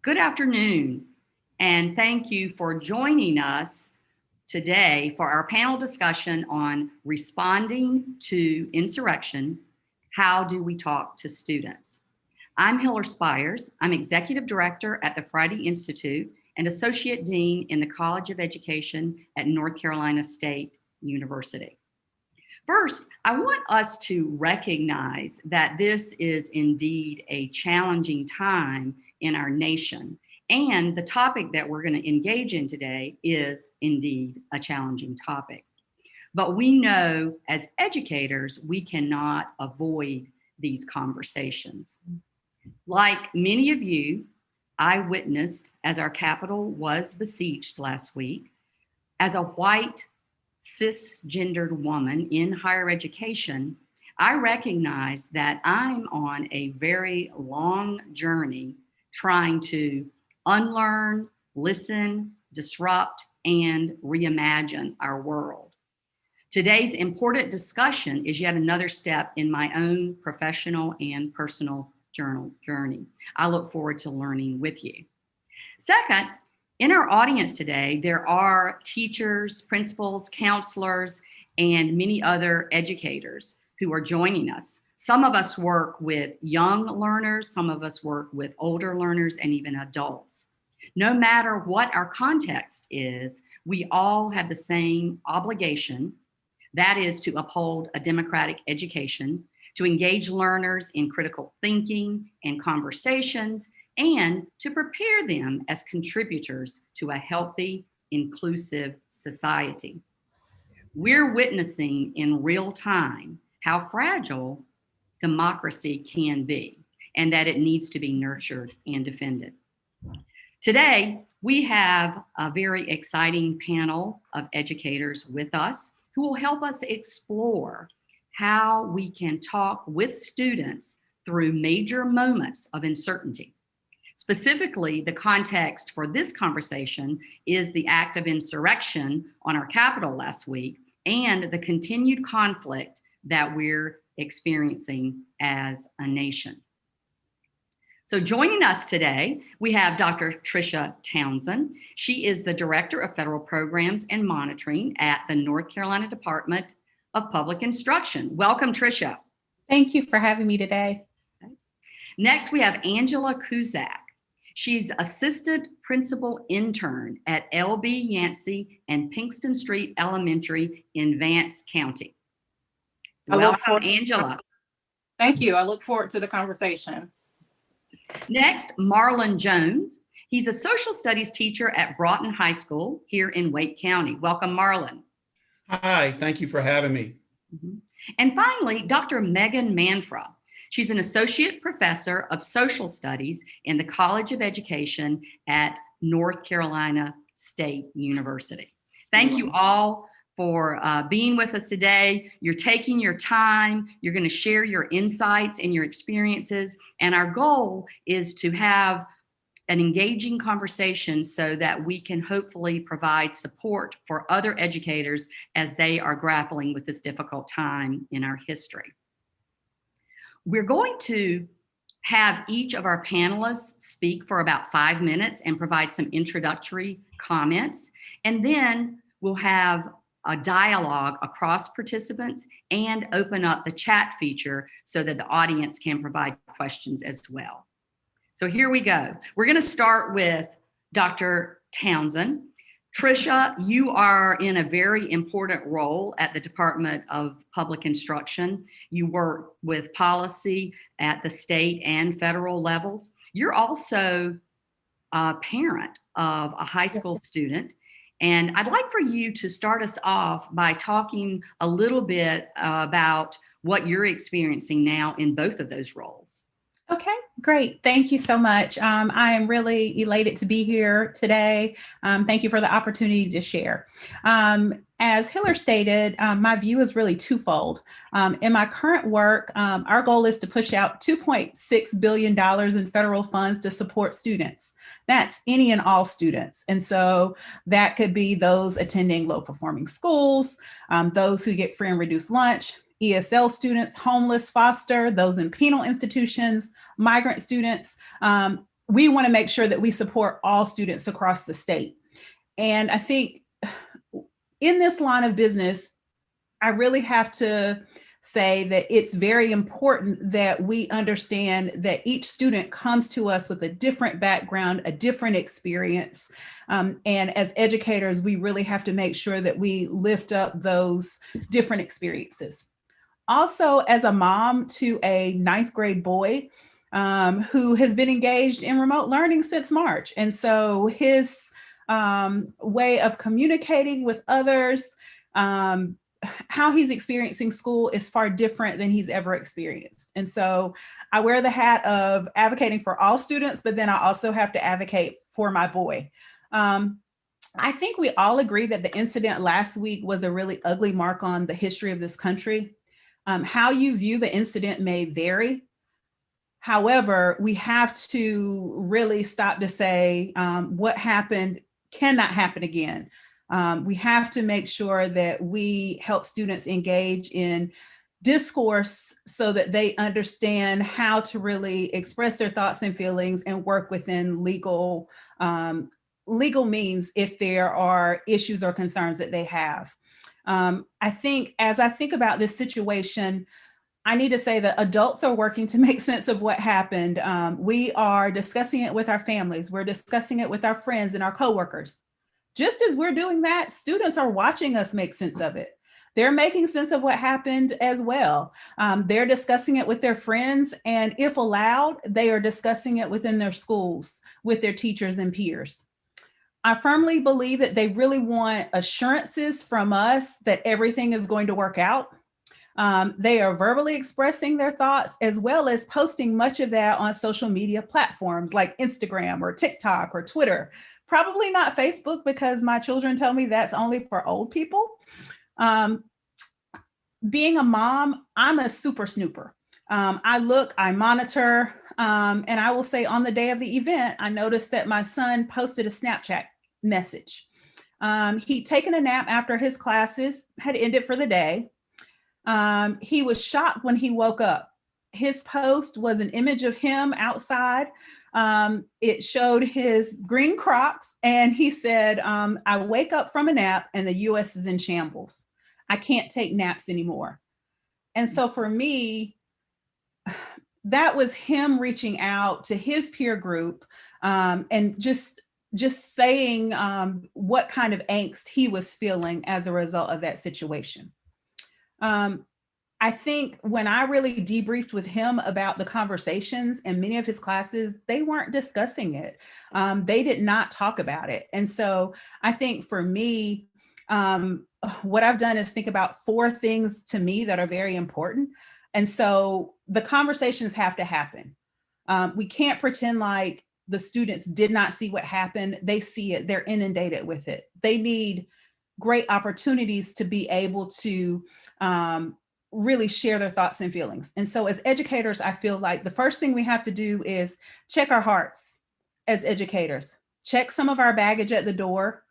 Good afternoon, and thank you for joining us today for our panel discussion on responding to insurrection. How do we talk to students? I'm Hiller Spires. I'm Executive Director at the Friday Institute and Associate Dean in the College of Education at North Carolina State University. First, I want us to recognize that this is indeed a challenging time in our nation. And the topic that we're going to engage in today is indeed a challenging topic. But we know as educators, we cannot avoid these conversations. Like many of you, I witnessed as our Capitol was besieged last week. As a white, cisgendered woman in higher education, I recognize that I'm on a very long journey trying to unlearn, listen, disrupt, and reimagine our world. Today's important discussion is yet another step in my own professional and personal journey. I look forward to learning with you. Second, in our audience today, there are teachers, principals, counselors, and many other educators who are joining us. Some of us work with young learners, some of us work with older learners, and even adults. No matter what our context is, we all have the same obligation, that is to uphold a democratic education, to engage learners in critical thinking and conversations, and to prepare them as contributors to a healthy, inclusive society. We're witnessing in real time how fragile democracy can be and that it needs to be nurtured and defended. Today, we have a very exciting panel of educators with us who will help us explore how we can talk with students through major moments of uncertainty. Specifically, the context for this conversation is the act of insurrection on our Capitol last week and the continued conflict that we're experiencing as a nation. So joining us today, we have Dr. Tricia Townsend. She is the Director of Federal Programs and Monitoring at the North Carolina Department of Public Instruction. Welcome, Tricia. Thank you for having me today. Next, we have Angela Cusek. She's Assistant Principal Intern at L.B. Yancey and Pinkston Street Elementary in Vance County. Welcome, Angela. Thank you. I look forward to the conversation. Next, Marlon Jones. He's a social studies teacher at Broughton High School here in Wake County. Welcome, Marlon. Hi, thank you for having me. And finally, Dr. Megan Manfra. She's an associate professor of social studies in the College of Education at North Carolina State University. Thank you all for being with us today. You're taking your time. You're going to share your insights and your experiences. And our goal is to have an engaging conversation so that we can hopefully provide support for other educators as they are grappling with this difficult time in our history. We're going to have each of our panelists speak for about 5 minutes and provide some introductory comments. And then we'll have a dialogue across participants and open up the chat feature so that the audience can provide questions as well. So here we go. We're going to start with Dr. Townsend. Tricia, you are in a very important role at the Department of Public Instruction. You work with policy at the state and federal levels. You're also a parent of a high school student. And I'd like for you to start us off by talking a little bit about what you're experiencing now in both of those roles. Okay, great. Thank you so much. I am really elated to be here today. Thank you for the opportunity to share. As Hiller stated, my view is really twofold. In my current work, our goal is to push out $2.6 billion in federal funds to support students. That's any and all students. And so that could be those attending low performing schools, those who get free and reduced lunch, ESL students, homeless, foster, those in penal institutions, migrant students, we want to make sure that we support all students across the state. And I think in this line of business, I really have to say that it's very important that we understand that each student comes to us with a different background, a different experience. And as educators, we really have to make sure that we lift up those different experiences. Also, as a mom to a 9th grade boy who has been engaged in remote learning since March. And so his way of communicating with others, how he's experiencing school is far different than he's ever experienced. And so I wear the hat of advocating for all students, but then I also have to advocate for my boy. I think we all agree that the incident last week was a really ugly mark on the history of this country. How you view the incident may vary. However, we have to really stop to say what happened cannot happen again. We have to make sure that we help students engage in discourse so that they understand how to really express their thoughts and feelings and work within legal means if there are issues or concerns that they have. I think as I think about this situation, I need to say that adults are working to make sense of what happened. We are discussing it with our families. We're discussing it with our friends and our coworkers. Just as we're doing that, students are watching us make sense of it. They're making sense of what happened as well. They're discussing it with their friends, and if allowed, they are discussing it within their schools with their teachers and peers. I firmly believe that they really want assurances from us that everything is going to work out. They are verbally expressing their thoughts as well as posting much of that on social media platforms like Instagram or TikTok or Twitter. Probably not Facebook, because my children tell me that's only for old people. Being a mom, I'm a super snooper. I look, I monitor, and I will say on the day of the event, I noticed that my son posted a Snapchat message. He'd taken a nap after his classes had ended for the day. He was shocked when he woke up. His post was an image of him outside. It showed his green Crocs, and he said, I wake up from a nap and the US is in shambles. I can't take naps anymore. And so for me, that was him reaching out to his peer group and just saying what kind of angst he was feeling as a result of that situation. I think when I really debriefed with him about the conversations in many of his classes, they weren't discussing it. They did not talk about it. And so I think for me, what I've done is think about 4 things to me that are very important. And so the conversations have to happen. We can't pretend like the students did not see what happened. They see it, they're inundated with it. They need great opportunities to be able to really share their thoughts and feelings. And so as educators, I feel like the first thing we have to do is check our hearts as educators, check some of our baggage at the door,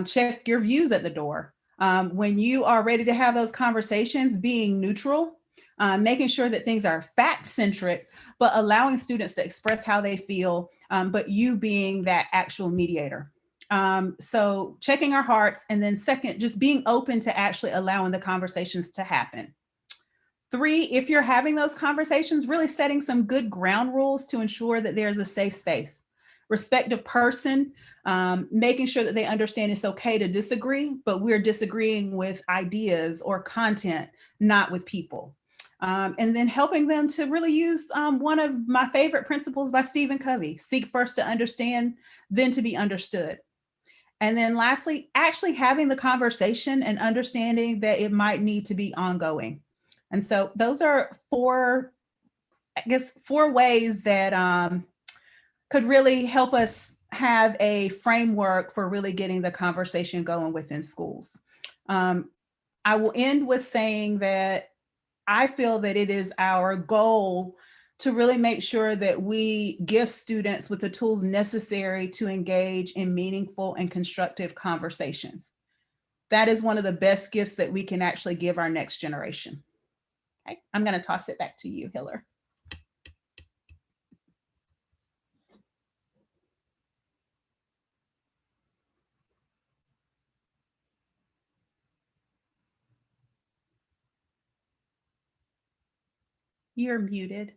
check your views at the door. When you are ready to have those conversations, being neutral, making sure that things are fact-centric, but allowing students to express how they feel, but you being that actual mediator. So checking our hearts, and then second, just being open to actually allowing the conversations to happen. 3, if you're having those conversations, really setting some good ground rules to ensure that there's a safe space. Respect of person, making sure that they understand it's okay to disagree, but we're disagreeing with ideas or content, not with people. And then helping them to really use one of my favorite principles by Stephen Covey: seek first to understand, then to be understood. And then lastly, actually having the conversation and understanding that it might need to be ongoing. And so those are 4 ways that could really help us have a framework for really getting the conversation going within schools. I will end with saying that I feel that it is our goal to really make sure that we give students with the tools necessary to engage in meaningful and constructive conversations. That is one of the best gifts that we can actually give our next generation. Okay, I'm going to toss it back to you, Hiller. You're muted.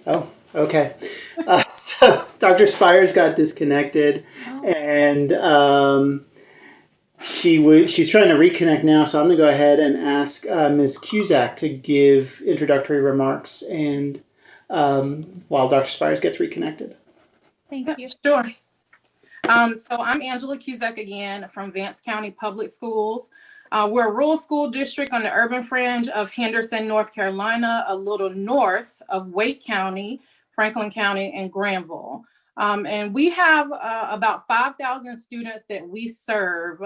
Oh, okay. So Dr. Spires got disconnected, Oh. and she's trying to reconnect now. So I'm going to go ahead and ask Ms. Cusek to give introductory remarks, and while Dr. Spires gets reconnected. Thank you. Sure. So I'm Angela Cusek again from Vance County Public Schools. We're a rural school district on the urban fringe of Henderson, North Carolina, a little north of Wake County, Franklin County, and Granville. And we have about 5,000 students that we serve,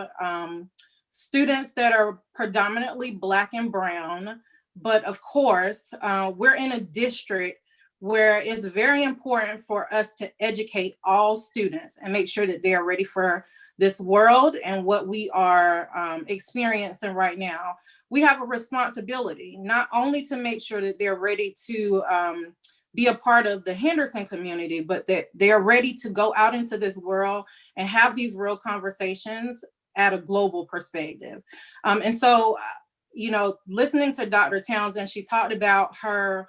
students that are predominantly Black and Brown. But of course, we're in a district where it's very important for us to educate all students and make sure that they are ready for this world and what we are experiencing right now. We have a responsibility not only to make sure that they're ready to be a part of the Henderson community, but that they're ready to go out into this world and have these real conversations at a global perspective. And so, you know, listening to Dr. Townsend, she talked about her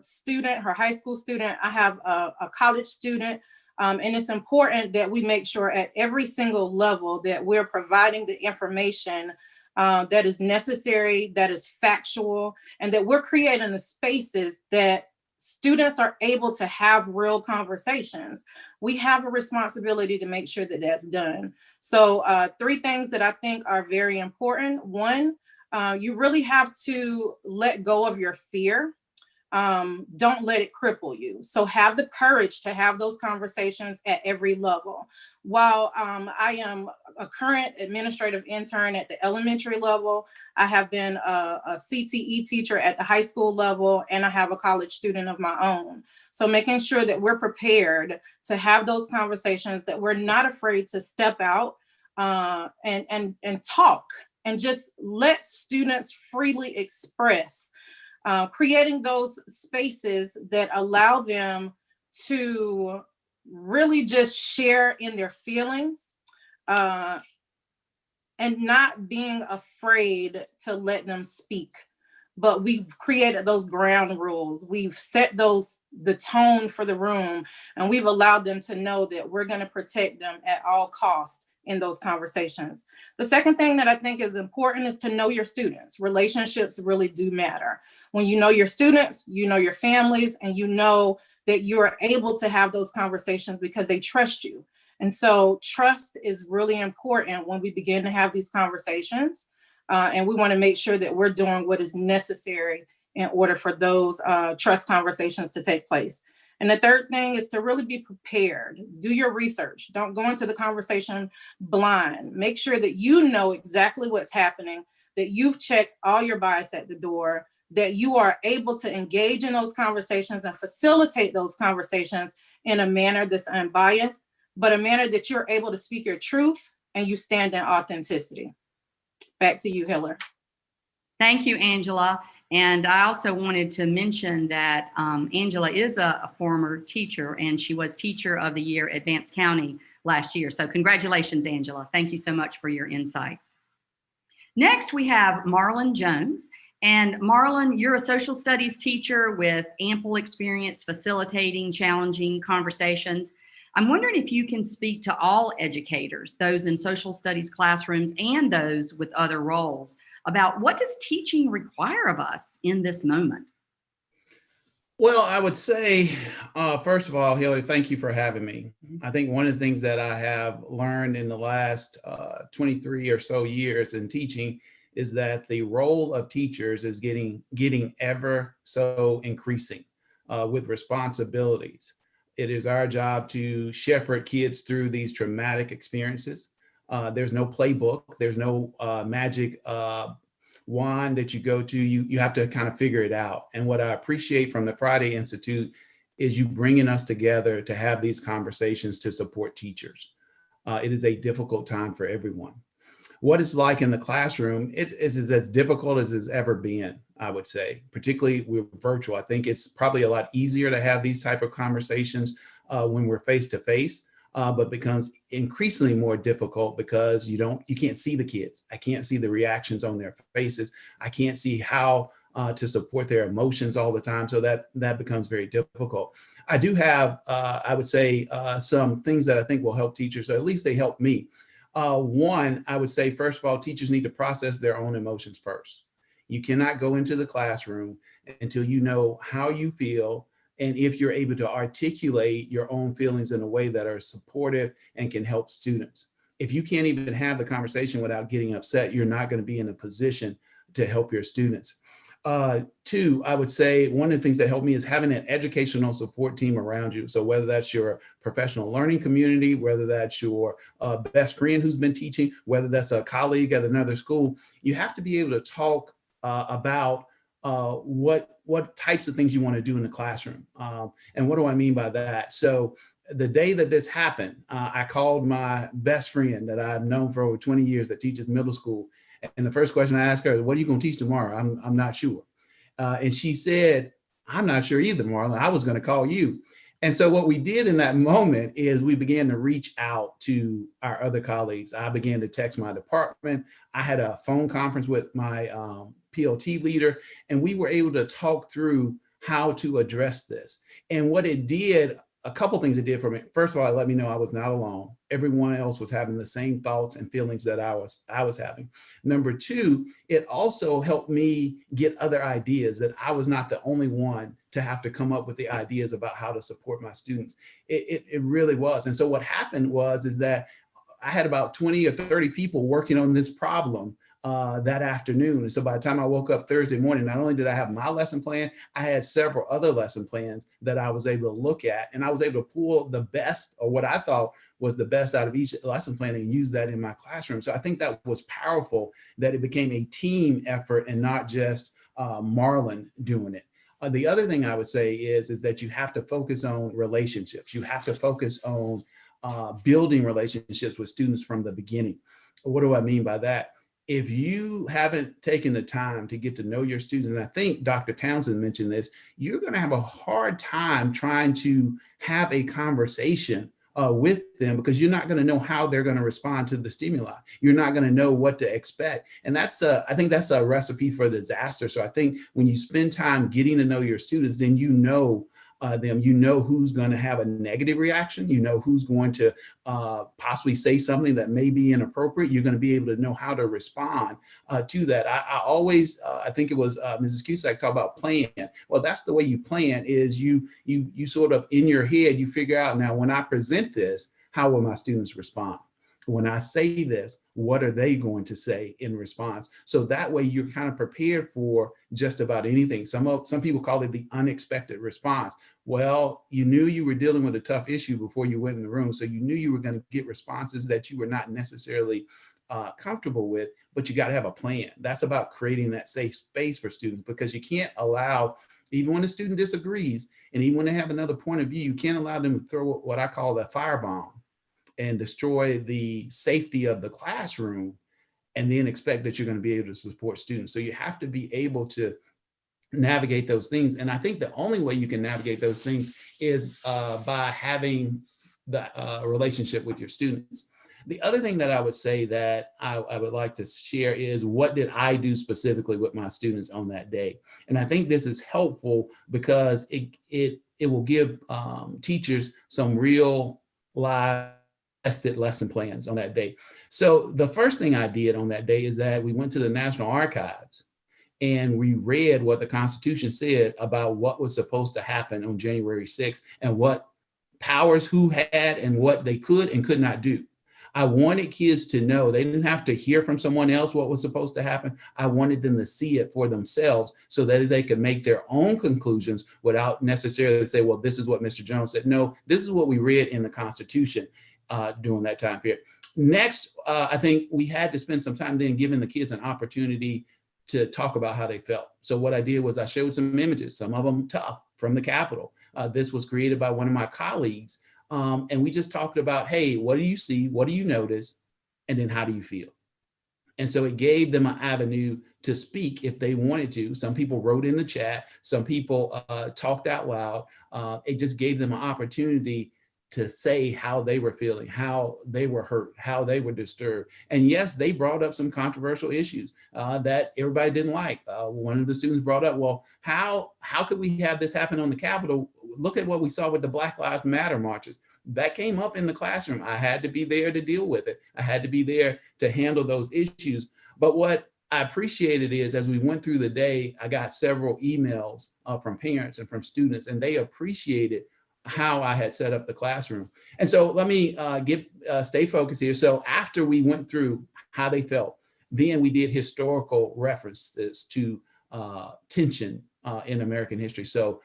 student, her high school student. I have a college student, and it's important that we make sure at every single level that we're providing the information that is necessary, that is factual, and that we're creating the spaces that students are able to have real conversations. We have a responsibility to make sure that that's done. So 3 things that I think are very important. One, you really have to let go of your fear. Don't let it cripple you. So have the courage to have those conversations at every level. While I am a current administrative intern at the elementary level, I have been a CTE teacher at the high school level, and I have a college student of my own. So making sure that we're prepared to have those conversations, that we're not afraid to step out and talk and just let students freely express. Creating those spaces that allow them to really just share in their feelings and not being afraid to let them speak. But we've created those ground rules. We've set the tone for the room, and we've allowed them to know that we're going to protect them at all costs in those conversations. The second thing that I think is important is to know your students. Relationships really do matter. When you know your students, you know your families, and you know that you are able to have those conversations because they trust you. And so trust is really important when we begin to have these conversations. And we want to make sure that we're doing what is necessary in order for those trust conversations to take place. And the third thing is to really be prepared. Do your research. Don't go into the conversation blind. Make sure that you know exactly what's happening, that you've checked all your bias at the door, that you are able to engage in those conversations and facilitate those conversations in a manner that's unbiased, but a manner that you're able to speak your truth and you stand in authenticity. Back to you, Hiller. Thank you, Angela. And I also wanted to mention that Angela is a former teacher, and she was Teacher of the Year at Vance County last year. So congratulations, Angela. Thank you so much for your insights. Next, we have Marlon Jones. And Marlon, you're a social studies teacher with ample experience facilitating challenging conversations. I'm wondering if you can speak to all educators, those in social studies classrooms and those with other roles, about what does teaching require of us in this moment? Well, I would say, first of all, Hillary, thank you for having me. I think one of the things that I have learned in the last 23 or so years in teaching is that the role of teachers is getting ever so increasing with responsibilities. It is our job to shepherd kids through these traumatic experiences. There's no playbook. There's no magic wand that you go to. You have to kind of figure it out. And what I appreciate from the Friday Institute is you bringing us together to have these conversations to support teachers. It is a difficult time for everyone. What it's like in the classroom, it is as difficult as it's ever been, I would say, particularly with virtual. I think it's probably a lot easier to have these type of conversations when we're face to face, but becomes increasingly more difficult because you can't see the kids. I can't see the reactions on their faces. I can't see how to support their emotions all the time. So that becomes very difficult. I do have, I would say, some things that I think will help teachers, or at least they help me. One, I would say, first of all, teachers need to process their own emotions first. You cannot go into the classroom until you know how you feel, and if you're able to articulate your own feelings in a way that are supportive and can help students. If you can't even have the conversation without getting upset, you're not going to be in a position to help your students. Two, I would say one of the things that helped me is having an educational support team around you. So whether that's your professional learning community, whether that's your best friend who's been teaching, whether that's a colleague at another school, you have to be able to talk about what types of things you want to do in the classroom. And what do I mean by that? So the day that this happened, I called my best friend that I've known for over 20 years that teaches middle school. And the first question I asked her is, what are you going to teach tomorrow? I'm not sure. And she said, I'm not sure either, Marlon. I was going to call you. And so what we did in that moment is we began to reach out to our other colleagues. I began to text my department. I had a phone conference with my PLT leader, and we were able to talk through how to address this. And what it did, a couple things it did for me. First of all, it let me know I was not alone. Everyone else was having the same thoughts and feelings that I was having. Number two, it also helped me get other ideas, that I was not the only one to have to come up with the ideas about how to support my students. It really was. And so what happened is that I had about 20 or 30 people working on this problem that afternoon. And so by the time I woke up Thursday morning, not only did I have my lesson plan, I had several other lesson plans that I was able to look at. And I was able to pull the best, or what I thought was the best, out of each lesson plan and use that in my classroom. So I think that was powerful, that it became a team effort and not just Marlon doing it. The other thing I would say is that you have to focus on relationships. You have to focus on building relationships with students from the beginning. What do I mean by that? If you haven't taken the time to get to know your students, and I think Dr. Townsend mentioned this, you're going to have a hard time trying to have a conversation with them, because you're not going to know how they're going to respond to the stimuli. You're not going to know what to expect. And I think that's a recipe for disaster. So I think when you spend time getting to know your students, then you know them, you know who's going to have a negative reaction, you know who's going to possibly say something that may be inappropriate. You're going to be able to know how to respond to that. I always, I think it was Mrs. Cusek talked about plan. Well, that's the way you plan, is you sort of in your head, you figure out, now when I present this, how will my students respond? When I say this, what are they going to say in response? So that way you're kind of prepared for just about anything. Some people call it the unexpected response. Well, you knew you were dealing with a tough issue before you went in the room. So you knew you were going to get responses that you were not necessarily comfortable with, but you got to have a plan. That's about creating that safe space for students, because you can't allow, even when a student disagrees, and even when they have another point of view, you can't allow them to throw what I call the firebomb and destroy the safety of the classroom, and then expect that you're going to be able to support students. So you have to be able to navigate those things. And I think the only way you can navigate those things is by having the relationship with your students. The other thing that I would say that I would like to share is, what did I do specifically with my students on that day? And I think this is helpful because it will give teachers some real live tested lesson plans on that day. So the first thing I did on that day is that we went to the National Archives and we read what the Constitution said about what was supposed to happen on January 6th, and what powers who had and what they could and could not do. I wanted kids to know they didn't have to hear from someone else what was supposed to happen. I wanted them to see it for themselves so that they could make their own conclusions without necessarily say, well, this is what Mr. Jones said. No, this is what we read in the Constitution during that time period. Next, I think we had to spend some time then giving the kids an opportunity to talk about how they felt. So what I did was I showed some images, some of them tough, from the Capitol. This was created by one of my colleagues. And we just talked about, hey, what do you see? What do you notice? And then how do you feel? And so it gave them an avenue to speak if they wanted to. Some people wrote in the chat. Some people talked out loud. It just gave them an opportunity to say how they were feeling, how they were hurt, how they were disturbed. And yes, they brought up some controversial issues that everybody didn't like. One of the students brought up, well, how could we have this happen on the Capitol? Look at what we saw with the Black Lives Matter marches. That came up in the classroom. I had to be there to deal with it. I had to be there to handle those issues. But what I appreciated is, as we went through the day, I got several emails from parents and from students, and they appreciated how I had set up the classroom. And so let me stay focused here. So after we went through how they felt, then we did historical references to tension in American history. So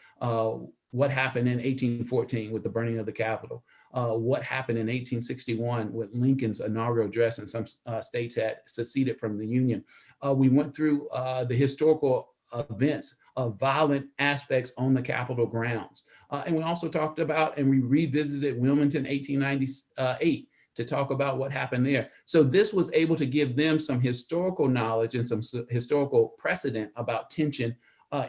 what happened in 1814 with the burning of the Capitol? What happened in 1861 with Lincoln's inaugural address, and some states had seceded from the Union. We went through the historical events of violent aspects on the Capitol grounds. And we also talked about, and we revisited Wilmington 1898 to talk about what happened there. So this was able to give them some historical knowledge and some historical precedent about tension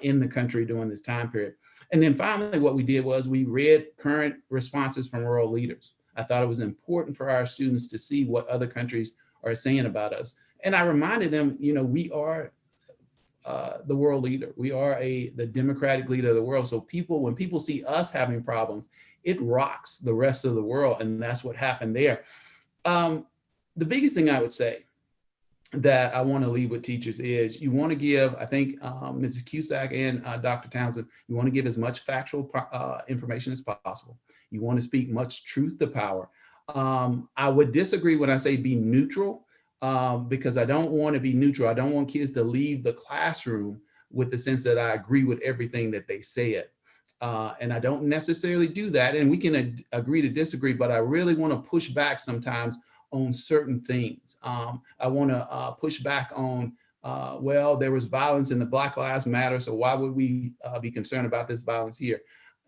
in the country during this time period. And then finally, what we did was we read current responses from world leaders. I thought it was important for our students to see what other countries are saying about us. And I reminded them, we are the world leader. We are the democratic leader of the world. So when people see us having problems, it rocks the rest of the world. And that's what happened there. The biggest thing I would say that I want to leave with teachers is you want to give, I think Mrs. Cusek and Dr. Townsend, you want to give as much factual information as possible. You want to speak much truth to power. I would disagree when I say be neutral, because I don't want to be neutral. I don't want kids to leave the classroom with the sense that I agree with everything that they said. And I don't necessarily do that. And we can agree to disagree, but I really want to push back sometimes on certain things. I want to push back on, well, there was violence in the Black Lives Matter, so why would we be concerned about this violence here?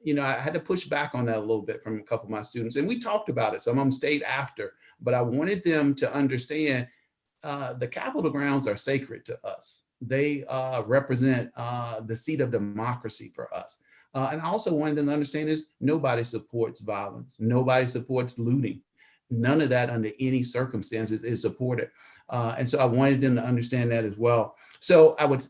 I had to push back on that a little bit from a couple of my students, and we talked about it. Some of them stayed after, but I wanted them to understand the Capitol grounds are sacred to us. They represent the seat of democracy for us. And I also wanted them to understand is nobody supports violence. Nobody supports looting. None of that under any circumstances is supported. And so I wanted them to understand that as well. So I would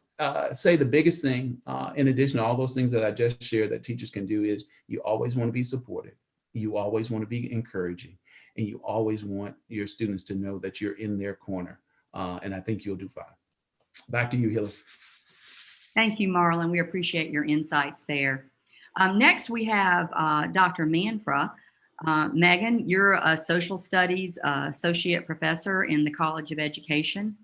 say the biggest thing, in addition to all those things that I just shared that teachers can do, is you always want to be supportive. You always want to be encouraging. And you always want your students to know that you're in their corner. And I think you'll do fine. Back to you, Hillary. Thank you, Marlon. We appreciate your insights there. Next, we have Dr. Manfra. Megan, you're a social studies associate professor in the College of Education.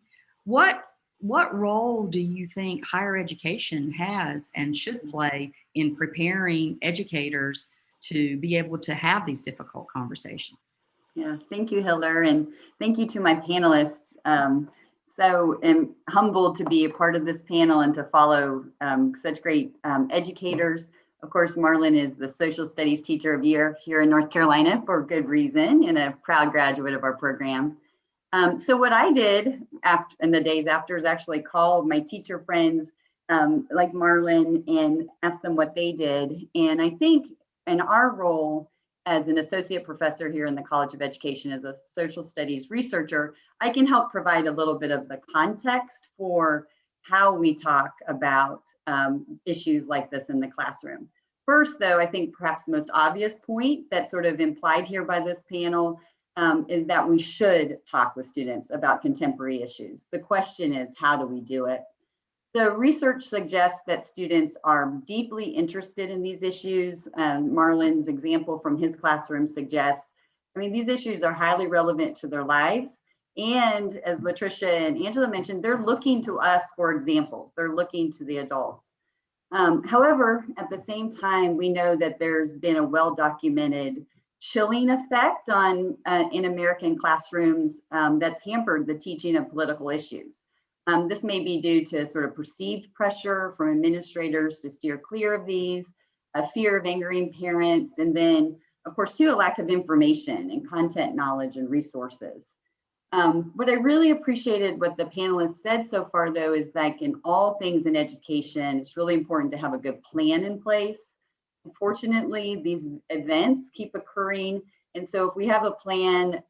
What role do you think higher education has and should play in preparing educators to be able to have these difficult conversations? Yeah, thank you, Hiller, and thank you to my panelists. So I'm humbled to be a part of this panel and to follow such great educators. Of course, Marlon is the Social Studies Teacher of the Year here in North Carolina for good reason, and a proud graduate of our program. So what I did in the days after is actually call my teacher friends like Marlon and ask them what they did. And I think in our role as an associate professor here in the College of Education as a social studies researcher, I can help provide a little bit of the context for how we talk about issues like this in the classroom. First, though, I think perhaps the most obvious point that's sort of implied here by this panel is that we should talk with students about contemporary issues. The question is, how do we do it? So research suggests that students are deeply interested in these issues. Marlon's example from his classroom suggests, these issues are highly relevant to their lives. And as Latricia and Angela mentioned, they're looking to us for examples. They're looking to the adults. However, at the same time, we know that there's been a well-documented chilling effect in American classrooms that's hampered the teaching of political issues. This may be due to sort of perceived pressure from administrators to steer clear of these, a fear of angering parents, and then, of course, too, a lack of information and content knowledge and resources. What I really appreciated what the panelists said so far, though, is like in all things in education, it's really important to have a good plan in place. Unfortunately, these events keep occurring. And so if we have a plan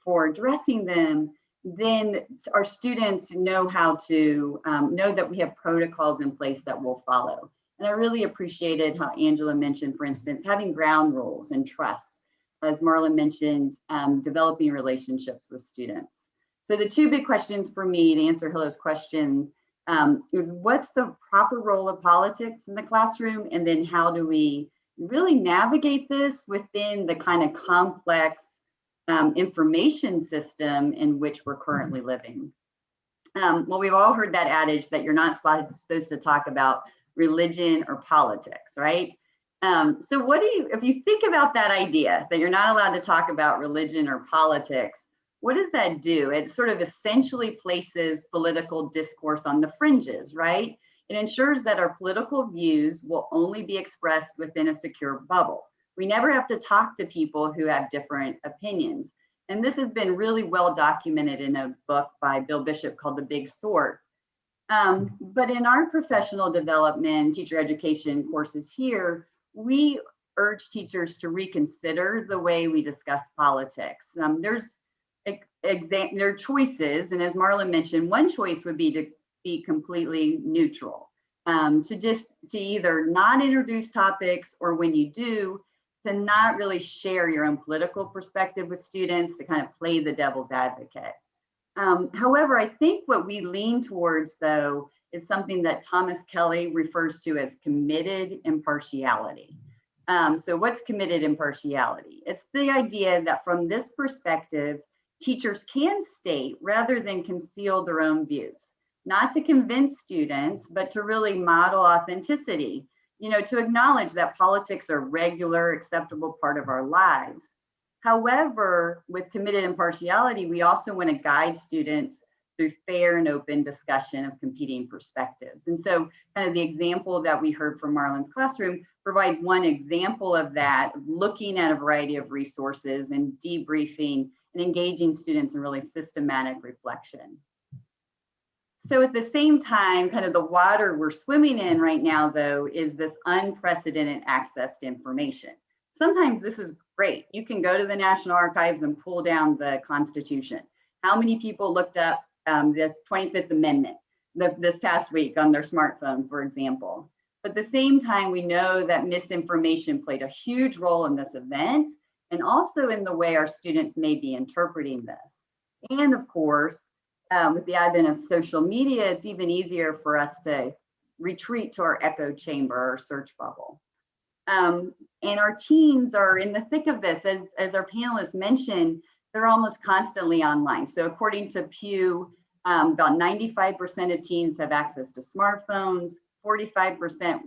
for addressing them, then our students know how to know that we have protocols in place that we'll follow. And I really appreciated how Angela mentioned, for instance, having ground rules and trust. As Marlon mentioned, developing relationships with students. So the two big questions for me to answer Hiller's question is what's the proper role of politics in the classroom? And then how do we really navigate this within the kind of complex information system in which we're currently living? Well, we've all heard that adage that you're not supposed to talk about religion or politics, right? So what do you, if you think about that idea that you're not allowed to talk about religion or politics, what does that do? It sort of essentially places political discourse on the fringes, right? It ensures that our political views will only be expressed within a secure bubble. We never have to talk to people who have different opinions. And this has been really well documented in a book by Bill Bishop called The Big Sort. But in our professional development, teacher education courses here, we urge teachers to reconsider the way we discuss politics. There are choices, and as Marlon mentioned, one choice would be to be completely neutral, to either not introduce topics, or when you do, to not really share your own political perspective with students, to kind of play the devil's advocate. However, I think what we lean towards, though, is something that Thomas Kelly refers to as committed impartiality. So what's committed impartiality? It's the idea that from this perspective, teachers can state rather than conceal their own views, not to convince students, but to really model authenticity, to acknowledge that politics are a regular, acceptable part of our lives. However, with committed impartiality, we also want to guide students through fair and open discussion of competing perspectives. And so kind of the example that we heard from Marlon's classroom provides one example of that, looking at a variety of resources and debriefing and engaging students in really systematic reflection. So at the same time, kind of the water we're swimming in right now, though, is this unprecedented access to information. Sometimes this is great. You can go to the National Archives and pull down the Constitution. How many people looked up this 25th Amendment this past week on their smartphone, for example? But at the same time, we know that misinformation played a huge role in this event, and also in the way our students may be interpreting this. And of course, with the advent of social media, it's even easier for us to retreat to our echo chamber or search bubble. And our teens are in the thick of this. As our panelists mentioned, they're almost constantly online. So according to Pew, about 95% of teens have access to smartphones, 45%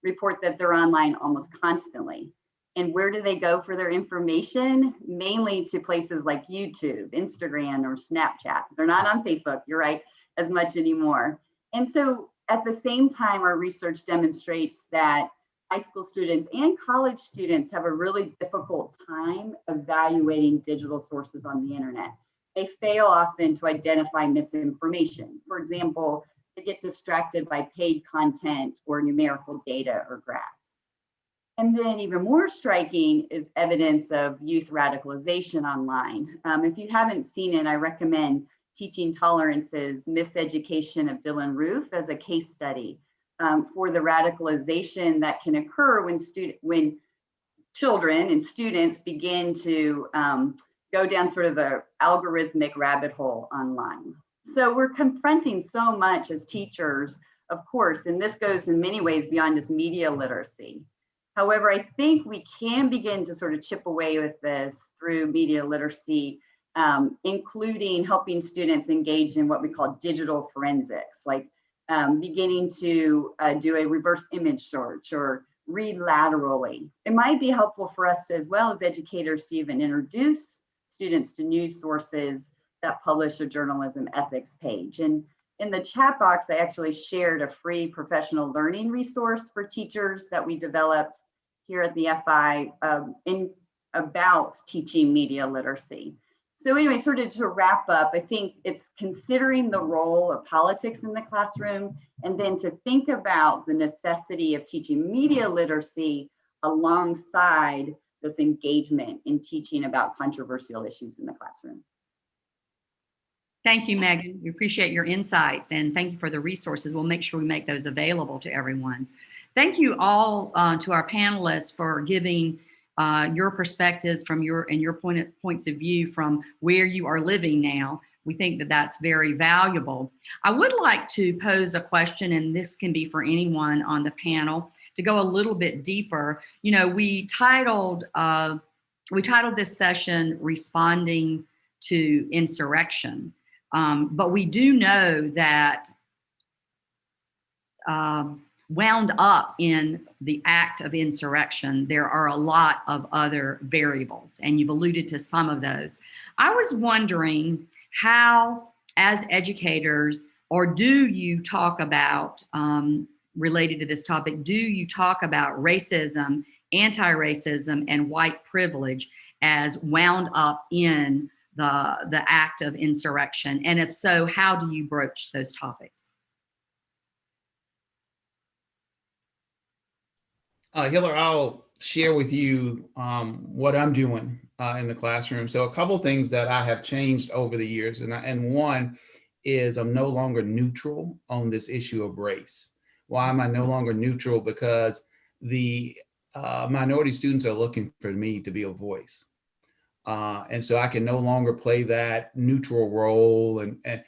report that they're online almost constantly. And where do they go for their information? Mainly to places like YouTube, Instagram, or Snapchat. They're not on Facebook, you're right, as much anymore. And so at the same time, our research demonstrates that high school students and college students have a really difficult time evaluating digital sources on the internet. They fail often to identify misinformation. For example, they get distracted by paid content or numerical data or graphs. And then even more striking is evidence of youth radicalization online. If you haven't seen it, I recommend Teaching Tolerance's Miseducation of Dylan Roof as a case study for the radicalization that can occur when children and students begin to go down sort of an algorithmic rabbit hole online. So we're confronting so much as teachers, of course, and this goes in many ways beyond just media literacy. However, I think we can begin to sort of chip away with this through media literacy, including helping students engage in what we call digital forensics, like beginning to do a reverse image search or read laterally. It might be helpful for us as well as educators to even introduce students to news sources that publish a journalism ethics page. And in the chat box, I actually shared a free professional learning resource for teachers that we developed here at the FI about teaching media literacy. So anyway, sort of to wrap up, I think it's considering the role of politics in the classroom, and then to think about the necessity of teaching media literacy alongside this engagement in teaching about controversial issues in the classroom. Thank you, Megan. We appreciate your insights, and thank you for the resources. We'll make sure we make those available to everyone. Thank you all to our panelists for giving your perspectives from your points of view from where you are living now. We think that that's very valuable. I would like to pose a question, and this can be for anyone on the panel, to go a little bit deeper. You know, we titled this session "Responding to Insurrection," but we do know that wound up in the act of insurrection, there are a lot of other variables, and you've alluded to some of those. I was wondering how, as educators, or do you talk about, related to this topic, do you talk about racism, anti-racism, and white privilege as wound up in the act of insurrection? And if so, how do you broach those topics? Hiller, I'll share with you what I'm doing in the classroom. So a couple of things that I have changed over the years, and one is I'm no longer neutral on this issue of race. Why am I no longer neutral? Because the minority students are looking for me to be a voice. And so I can no longer play that neutral role. And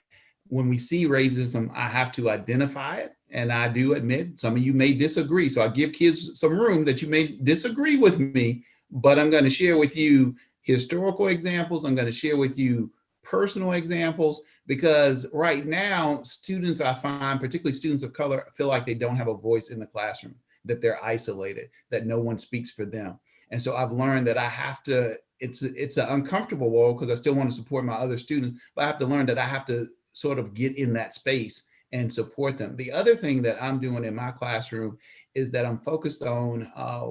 when we see racism, I have to identify it. And I do admit some of you may disagree. So I give kids some room that you may disagree with me, but I'm going to share with you historical examples. I'm going to share with you personal examples, because right now, students, I find, particularly students of color, feel like they don't have a voice in the classroom, that they're isolated, that no one speaks for them. And so I've learned that I have to, it's an uncomfortable role because I still want to support my other students, but I have to learn that I have to sort of get in that space and support them. The other thing that I'm doing in my classroom is that I'm focused on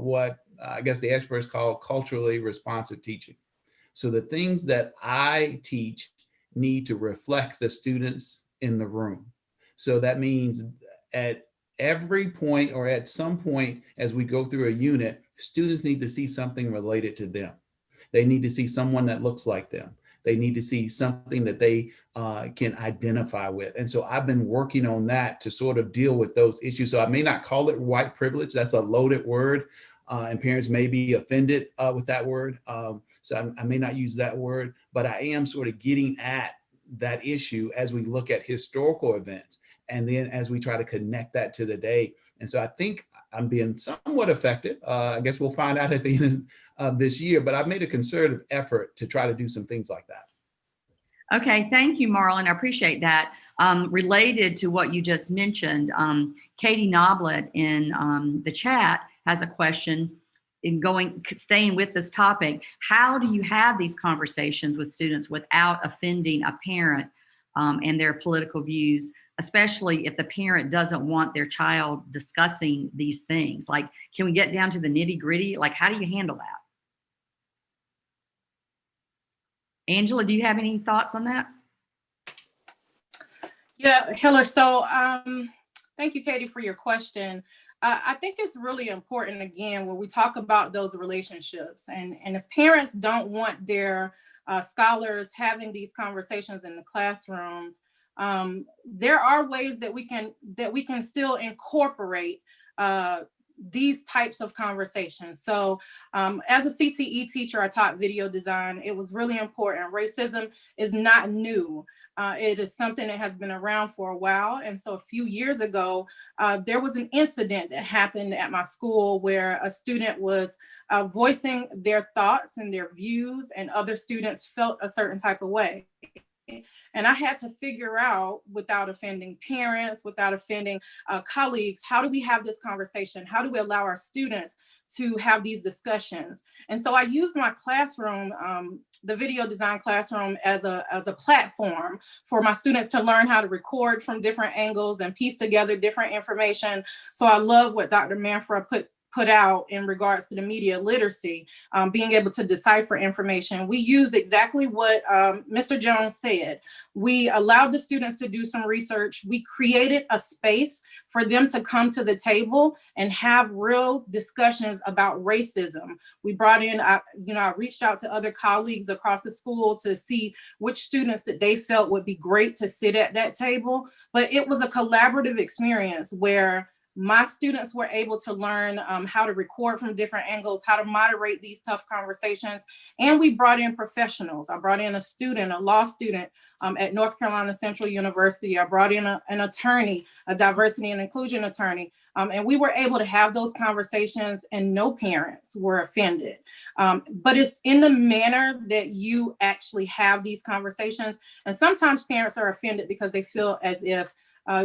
what I guess the experts call culturally responsive teaching. So the things that I teach need to reflect the students in the room. So that means at every point or at some point as we go through a unit, students need to see something related to them. They need to see someone that looks like them. They need to see something that they can identify with. And so I've been working on that to sort of deal with those issues. So I may not call it white privilege. That's a loaded word. And parents may be offended with that word. So I may not use that word, but I am sort of getting at that issue as we look at historical events. And then as we try to connect that to the day. And so I think I'm being somewhat effective. I guess we'll find out at the end of this year, but I've made a concerted effort to try to do some things like that. Okay, thank you, Marlon. I appreciate that. Related to what you just mentioned, Katie Noblet in the chat has a question staying with this topic. How do you have these conversations with students without offending a parent and their political views, especially if the parent doesn't want their child discussing these things? Like, can we get down to the nitty gritty? Like, how do you handle that? Angela, do you have any thoughts on that? Yeah, Hiller. So thank you, Katie, for your question. I think it's really important, again, when we talk about those relationships, and if parents don't want their scholars having these conversations in the classrooms, there are ways that we can still incorporate these types of conversations. So as a CTE teacher, I taught video design. It was really important. Racism is not new. It is something that has been around for a while. And so a few years ago, there was an incident that happened at my school where a student was voicing their thoughts and their views, and other students felt a certain type of way. And I had to figure out, without offending parents, without offending colleagues, how do we have this conversation? How do we allow our students to have these discussions? And so I used my classroom, the video design classroom, as a platform for my students to learn how to record from different angles and piece together different information. So I love what Dr. Manfra put put out in regards to the media literacy, being able to decipher information. We used exactly what Mr. Jones said. We allowed the students to do some research. We created a space for them to come to the table and have real discussions about racism. We brought in, I reached out to other colleagues across the school to see which students that they felt would be great to sit at that table. But it was a collaborative experience where my students were able to learn how to record from different angles, how to moderate these tough conversations. And we brought in professionals. I brought in a student, a law student at North Carolina Central University. I brought in an attorney, a diversity and inclusion attorney. And we were able to have those conversations and no parents were offended. But it's in the manner that you actually have these conversations. And sometimes parents are offended because they feel as if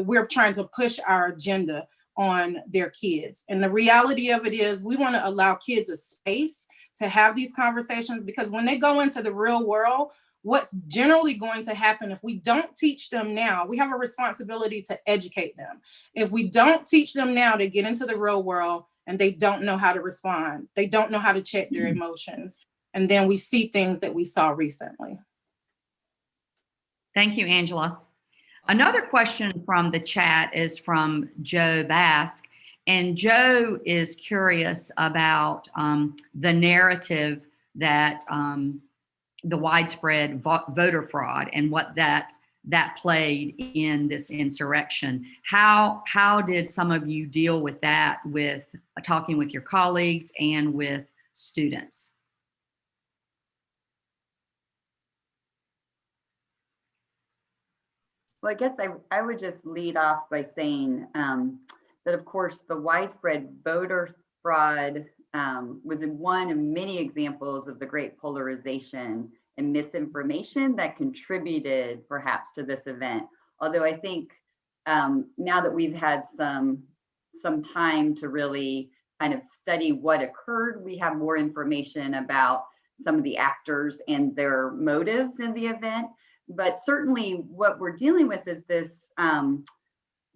we're trying to push our agenda on their kids. And the reality of it is we want to allow kids a space to have these conversations, because when they go into the real world, what's generally going to happen if we don't teach them now, we have a responsibility to educate them. If we don't teach them now, they get into the real world and they don't know how to respond. They don't know how to check their emotions. And then we see things that we saw recently. Thank you, Angela. Another question from the chat is from Joe Basque. And Joe is curious about the narrative that the widespread voter fraud and what that played in this insurrection. How did some of you deal with that, with talking with your colleagues and with students? Well, I guess I would just lead off by saying that, of course, the widespread voter fraud was one of many examples of the great polarization and misinformation that contributed perhaps to this event. Although I think now that we've had some time to really kind of study what occurred, we have more information about some of the actors and their motives in the event. But certainly what we're dealing with is this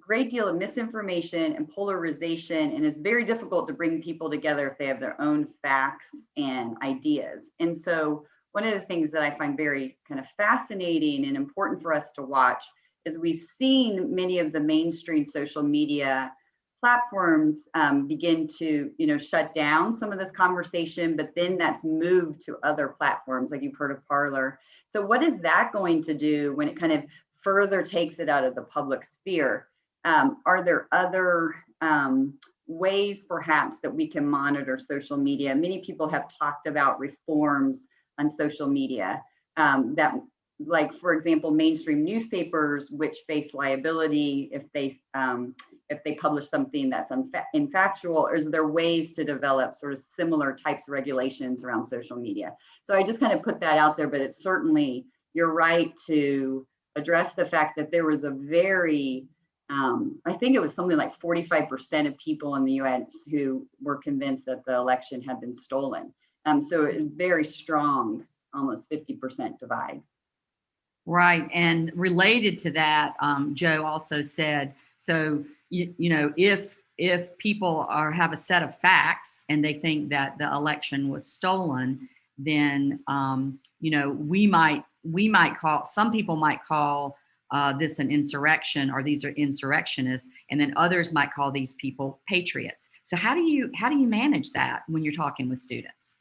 great deal of misinformation and polarization, and it's very difficult to bring people together if they have their own facts and ideas. And so one of the things that I find very kind of fascinating and important for us to watch is we've seen many of the mainstream social media platforms begin to shut down some of this conversation, but then that's moved to other platforms, like you've heard of Parler. So what is that going to do when it kind of further takes it out of the public sphere? Are there other ways perhaps that we can monitor social media? Many people have talked about reforms on social media that, like, for example, mainstream newspapers, which face liability if they publish something that's infactual, or is there ways to develop sort of similar types of regulations around social media? So I just kind of put that out there, but it's certainly, you're right to address the fact that there was a very, I think it was something like 45% of people in the US who were convinced that the election had been stolen. So it was very strong, almost 50% divide. Right, and related to that, Joe also said, so if people have a set of facts and they think that the election was stolen, then we might call, some people might call this an insurrection, or these are insurrectionists, and then others might call these people patriots. So how do you manage that when you're talking with students?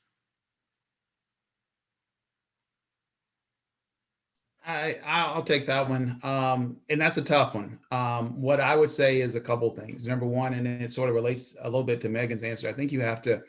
I'll take that one. And that's a tough one. What I would say is a couple things. Number one, and it sort of relates a little bit to Megan's answer, I think you have to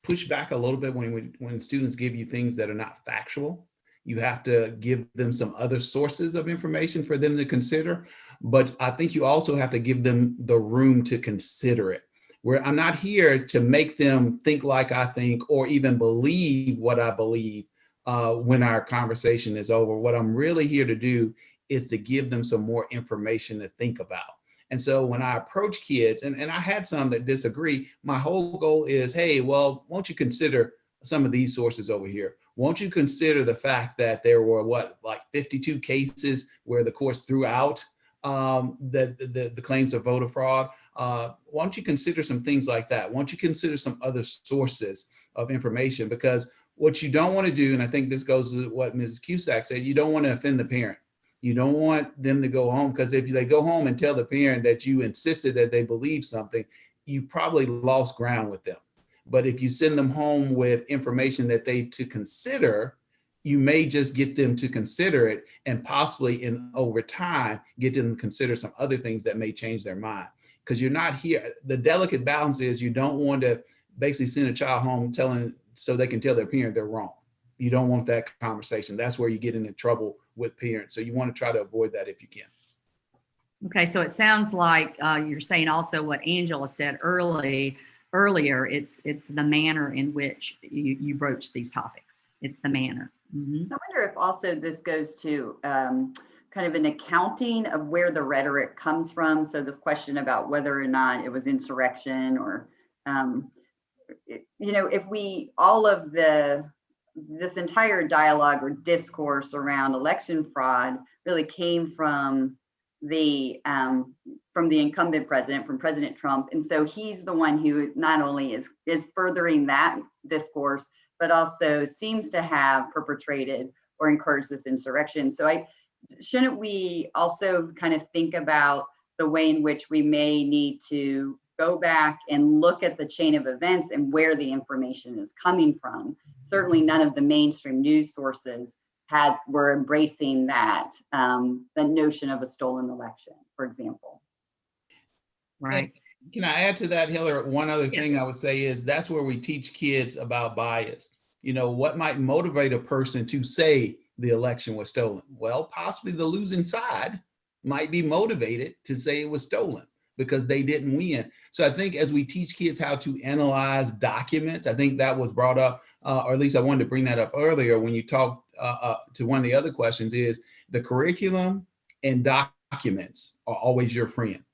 push back a little bit when students give you things that are not factual. You have to give them some other sources of information for them to consider. But I think you also have to give them the room to consider it. Where I'm not here to make them think like I think or even believe what I believe. When our conversation is over, what I'm really here to do is to give them some more information to think about. And so when I approach kids, and I had some that disagree, my whole goal is, hey, well, won't you consider some of these sources over here? Won't you consider the fact that there were like 52 cases where the courts threw out the claims of voter fraud, why don't you consider some things like that? Why don't you consider some other sources of information? Because what you don't want to do, and I think this goes to what Mrs. Cusek said, you don't want to offend the parent. You don't want them to go home, because if they go home and tell the parent that you insisted that they believe something, you probably lost ground with them. But if you send them home with information that they to consider, you may just get them to consider it, and possibly over time get them to consider some other things that may change their mind. Because you're not here. The delicate balance is you don't want to basically send a child home so they can tell their parent they're wrong. You don't want that conversation. That's where you get into trouble with parents. So you want to try to avoid that if you can. Okay, so it sounds like you're saying also what Angela said earlier. It's the manner in which you broach these topics. It's the manner. Mm-hmm. I wonder if also this goes to kind of an accounting of where the rhetoric comes from. So this question about whether or not it was insurrection or, if all of this entire dialogue or discourse around election fraud really came from the incumbent president, from President Trump. And so he's the one who not only is furthering that discourse, but also seems to have perpetrated or encouraged this insurrection. So shouldn't we also kind of think about the way in which we may need to go back and look at the chain of events and where the information is coming from? Certainly none of the mainstream news sources were embracing that, the notion of a stolen election, for example. Right. And can I add to that, Hillary? One other Yes. thing I would say is that's where we teach kids about bias. What might motivate a person to say the election was stolen? Well, possibly the losing side might be motivated to say it was stolen because they didn't win. So I think as we teach kids how to analyze documents, I think that was brought up, or at least I wanted to bring that up earlier when you talked to one of the other questions, is the curriculum and documents are always your friend.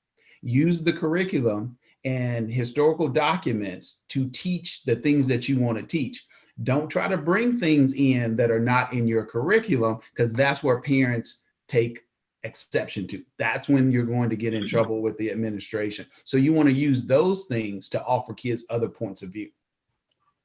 Use the curriculum and historical documents to teach the things that you want to teach. Don't try to bring things in that are not in your curriculum, because that's where parents take exception to. That's when you're going to get in trouble with the administration. So you want to use those things to offer kids other points of view.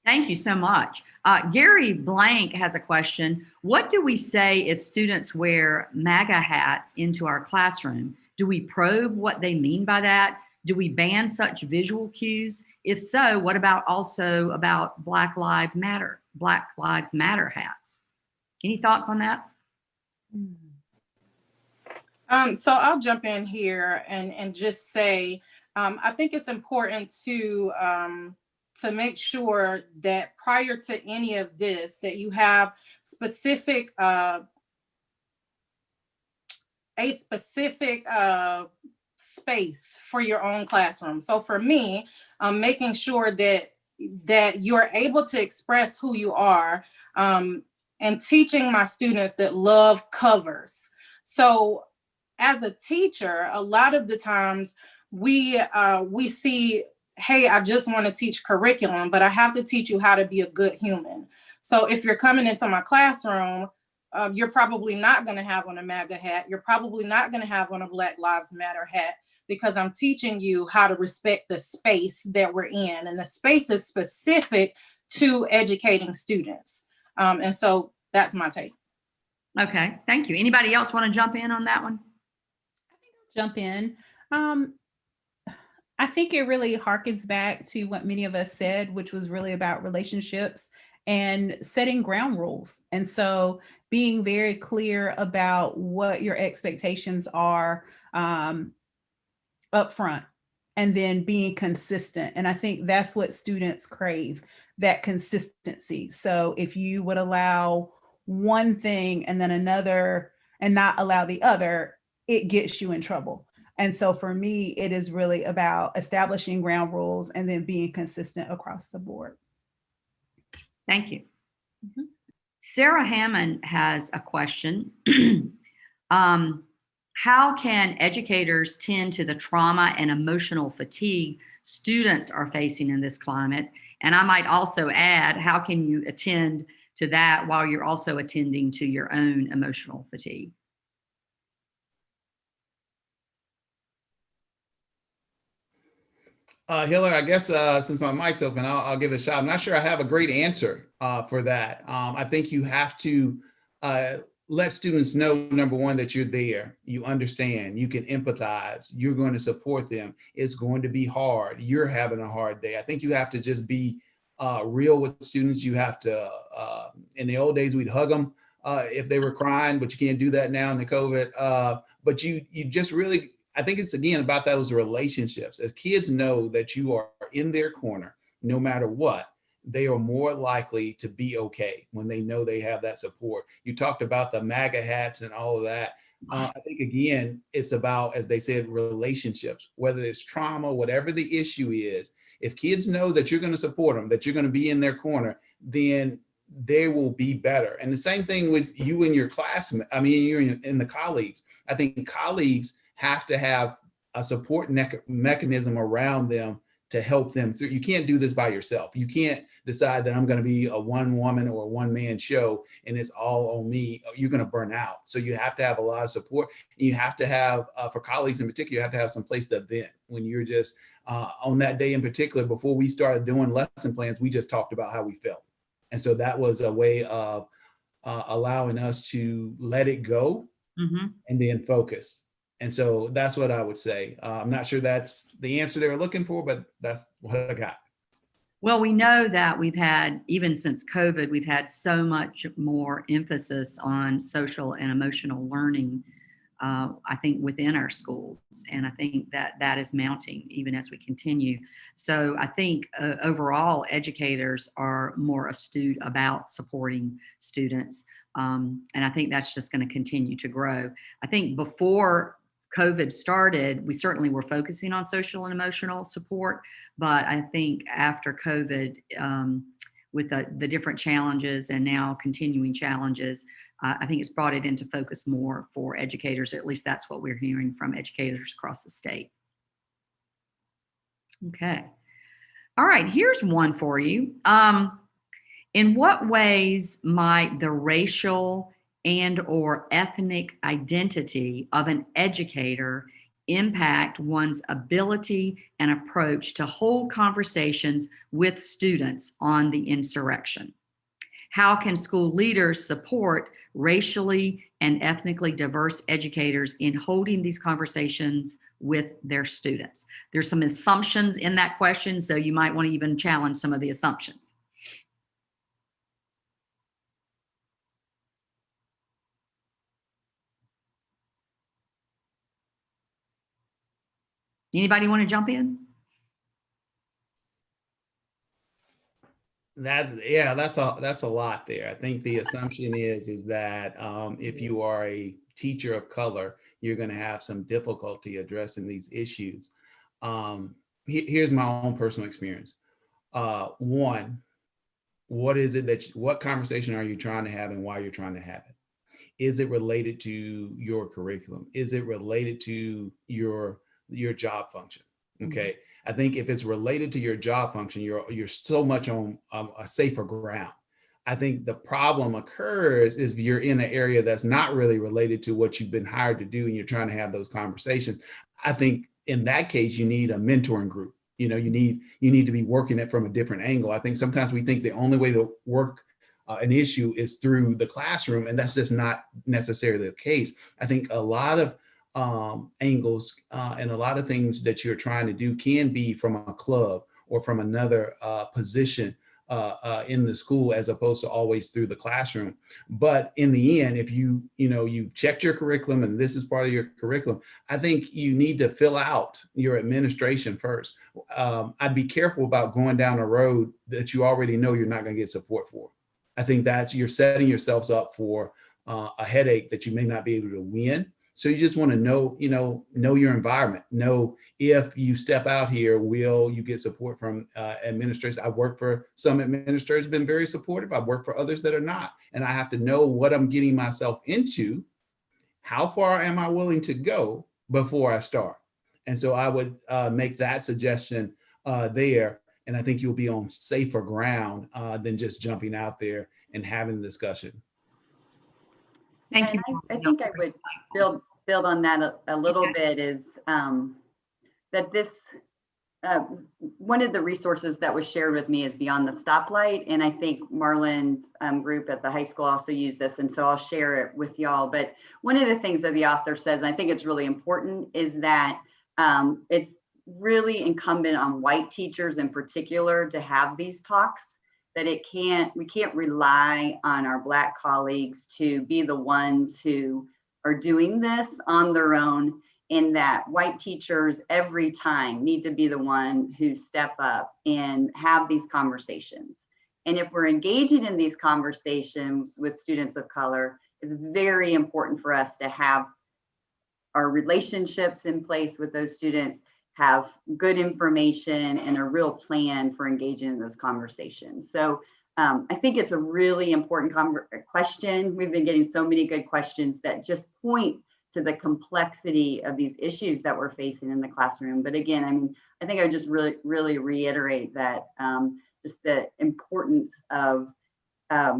Thank you so much. Gary Blank has a question. What do we say if students wear MAGA hats into our classroom? Do we probe what they mean by that? Do we ban such visual cues? If so, what about Black Lives Matter hats? Any thoughts on that? So I'll jump in here and just say, I think it's important to make sure that prior to any of this, that you have a specific space for your own classroom. So for me, making sure that you're able to express who you are, and teaching my students that love covers. So as a teacher, a lot of the times we see, hey, I just want to teach curriculum, but I have to teach you how to be a good human. So if you're coming into my classroom, you're probably not going to have on a MAGA hat. You're probably not going to have on a Black Lives Matter hat, because I'm teaching you how to respect the space that we're in. And the space is specific to educating students. And so that's my take. Okay, thank you. Anybody else want to jump in on that one? Jump in. I think it really harkens back to what many of us said, which was really about relationships and setting ground rules. And so being very clear about what your expectations are up front, and then being consistent. And I think that's what students crave, that consistency. So if you would allow one thing and then another and not allow the other, it gets you in trouble. And so for me, it is really about establishing ground rules and then being consistent across the board. Thank you. Mm-hmm. Sarah Hammond has a question. How can educators tend to the trauma and emotional fatigue students are facing in this climate? And I might also add, how can you attend to that while you're also attending to your own emotional fatigue? Hillary, I guess since my mic's open, I'll give it a shot. I'm not sure I have a great answer for that. I think you have to let students know, number one, that you're there, you understand, you can empathize, you're going to support them. It's going to be hard. You're having a hard day. I think you have to just be real with students. You have to, in the old days, we'd hug them if they were crying, but you can't do that now in the COVID. But you just really, I think it's again about those relationships. If kids know that you are in their corner, no matter what, they are more likely to be okay when they know they have that support. You talked about the MAGA hats and all of that. I think again, it's about, as they said, relationships, whether it's trauma, whatever the issue is. If kids know that you're going to support them, that you're going to be in their corner, then they will be better. And the same thing with you and your classmates. I mean, you're in the colleagues. I think colleagues have to have a support mechanism around them to help them through. You can't do this by yourself. You can't decide that I'm going to be a one woman or one man show and it's all on me. You're going to burn out. So you have to have a lot of support. You have to have, for colleagues in particular, you have to have some place to vent when you're just on that day in particular. Before we started doing lesson plans, we just talked about how we felt. And so that was a way of allowing us to let it go and then focus. And so that's what I would say. I'm not sure that's the answer they were looking for, but that's what I got. Well, we know that we've had, even since COVID, we've had so much more emphasis on social and emotional learning, I think, within our schools. And I think that that is mounting even as we continue. So I think overall, educators are more astute about supporting students. And I think that's just going to continue to grow. I think before COVID started, we certainly were focusing on social and emotional support, but I think after COVID, with the different challenges and now continuing challenges, I think it's brought it into focus more for educators. At least that's what we're hearing from educators across the state. Okay. All right, here's one for you. In what ways might the racial and or ethnic identity of an educator impact one's ability and approach to hold conversations with students on the insurrection? How can school leaders support racially and ethnically diverse educators in holding these conversations with their students? There's some assumptions in that question, so you might want to even challenge some of the assumptions. Anybody want to jump in? That's a lot there. I think the assumption is that if you are a teacher of color, you're going to have some difficulty addressing these issues. Here's my own personal experience. One, what is it what conversation are you trying to have and why you're trying to have it? Is it related to your curriculum? Is it related to your job function? Okay. I think if it's related to your job function, you're so much on a safer ground. I think the problem occurs is if you're in an area that's not really related to what you've been hired to do and you're trying to have those conversations. I think in that case, you need a mentoring group. You know, you need to be working it from a different angle. I think sometimes we think the only way to work an issue is through the classroom, and that's just not necessarily the case. I think a lot of angles and a lot of things that you're trying to do can be from a club or from another position in the school, as opposed to always through the classroom. But in the end, if you checked your curriculum and this is part of your curriculum, I think you need to fill out your administration first. I'd be careful about going down a road that you already know you're not going to get support for. I think you're setting yourselves up for a headache that you may not be able to win. So you just want to know your environment. Know if you step out here, will you get support from administrators? I've worked for some administrators, been very supportive. I've worked for others that are not. And I have to know what I'm getting myself into. How far am I willing to go before I start? And so I would make that suggestion there. And I think you'll be on safer ground than just jumping out there and having the discussion. Thank you. I think I would build on that a little bit is that this one of the resources that was shared with me is Beyond the Stoplight. And I think Marlon's group at the high school also used this. And so I'll share it with y'all. But one of the things that the author says, and I think it's really important, is that it's really incumbent on white teachers in particular to have these talks, that we can't rely on our Black colleagues to be the ones who are doing this on their own, and that white teachers every time need to be the one who step up and have these conversations. And if we're engaging in these conversations with students of color, it's very important for us to have our relationships in place with those students, have good information and a real plan for engaging in those conversations. So I think it's a really important question. We've been getting so many good questions that just point to the complexity of these issues that we're facing in the classroom. But again, I mean, I think I would just really reiterate that just the importance of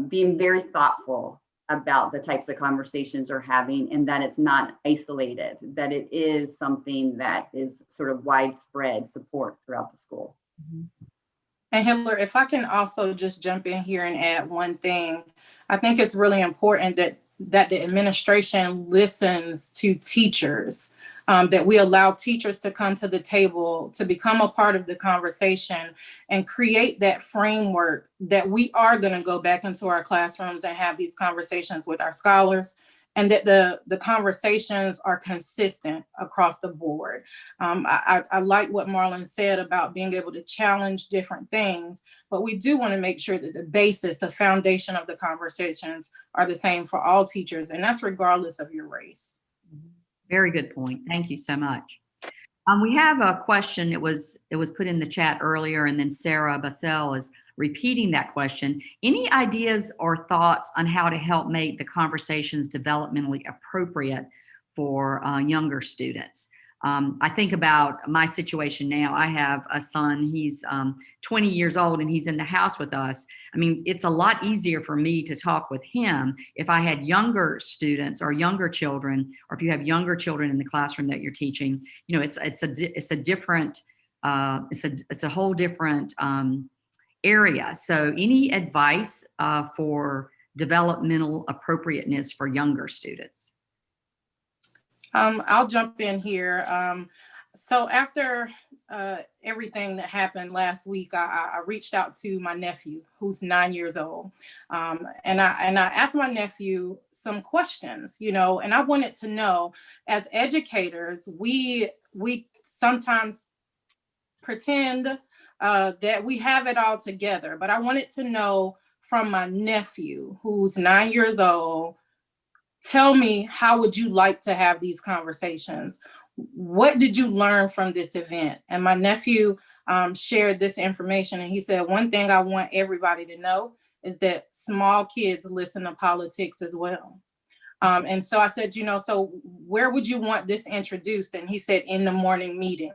being very thoughtful about the types of conversations we're having, and that it's not isolated, that it is something that is sort of widespread support throughout the school. And Hiller, if I can also just jump in here and add one thing, I think it's really important that the administration listens to teachers, that we allow teachers to come to the table, to become a part of the conversation and create that framework that we are going to go back into our classrooms and have these conversations with our scholars, and that the conversations are consistent across the board. I like what Marlon said about being able to challenge different things, but we do want to make sure that the basis, the foundation of the conversations are the same for all teachers, and that's regardless of your race. Very good point. Thank you so much. We have a question. It was put in the chat earlier, and then Sarah Bassell is repeating that question. Any ideas or thoughts on how to help make the conversations developmentally appropriate for younger students? I think about my situation now. I have a son, he's 20 years old, and he's in the house with us. I mean, it's a lot easier for me to talk with him if I had younger students or younger children, or if you have younger children in the classroom that you're teaching. You know, it's a whole different area. So any advice for developmental appropriateness for younger students? I'll jump in here. So after everything that happened last week, I reached out to my nephew, who's 9 years old. And I asked my nephew some questions, you know, and I wanted to know, as educators, we sometimes pretend that we have it all together, but I wanted to know from my nephew, who's 9 years old, tell me, how would you like to have these conversations? What did you learn from this event? And my nephew shared this information, and he said, one thing I want everybody to know is that small kids listen to politics as well. And so I said, you know, so where would you want this introduced? And he said, in the morning meeting.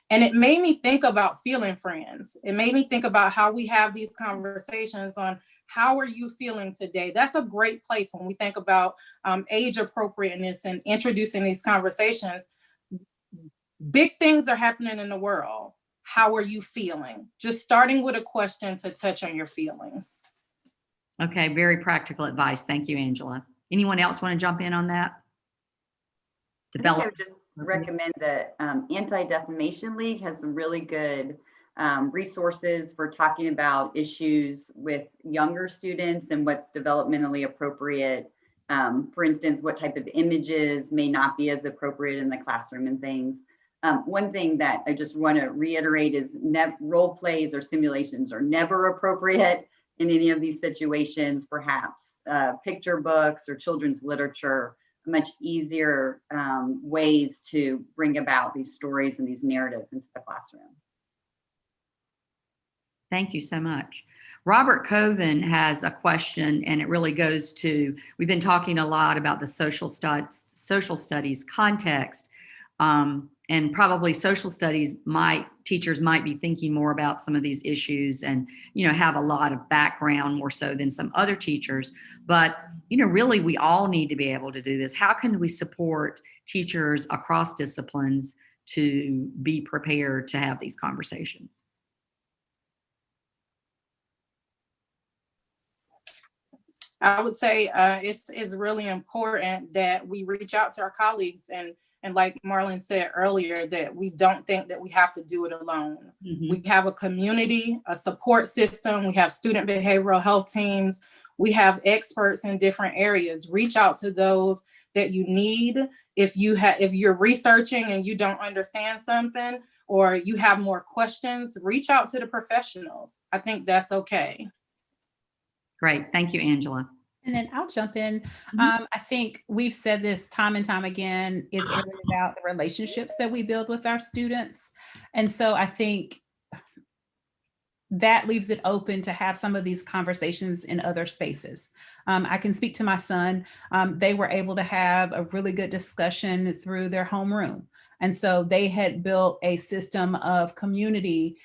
And it made me think about feeling friends. It made me think about how we have these conversations on, how are you feeling today? That's a great place when we think about age appropriateness and introducing these conversations. Big things are happening in the world. How are you feeling? Just starting with a question to touch on your feelings. Okay, very practical advice. Thank you, Angela. Anyone else want to jump in on that? I would just recommend that Anti-Defamation League has some really good resources for talking about issues with younger students and what's developmentally appropriate. For instance, what type of images may not be as appropriate in the classroom and things. One thing that I just want to reiterate is role plays or simulations are never appropriate in any of these situations. Perhaps picture books or children's literature, much easier ways to bring about these stories and these narratives into the classroom. Thank you so much. Robert Coven has a question, and it really goes to, we've been talking a lot about the social studies context, and probably social studies teachers might be thinking more about some of these issues and, you know, have a lot of background more so than some other teachers. But, you know, really we all need to be able to do this. How can we support teachers across disciplines to be prepared to have these conversations? I would say it's really important that we reach out to our colleagues, and like Marlon said earlier, that we don't think that we have to do it alone. Mm-hmm. We have a community, a support system. We have student behavioral health teams. We have experts in different areas. Reach out to those that you need. If you're researching and you don't understand something, or you have more questions, reach out to the professionals. I think that's okay. Great. Thank you, Angela. And then I'll jump in. Mhm. I think we've said this time and time again, it's really about the relationships that we build with our students. And so I think that leaves it open to have some of these conversations in other spaces. I can speak to my son. They were able to have a really good discussion through their homeroom. And so they had built a system of community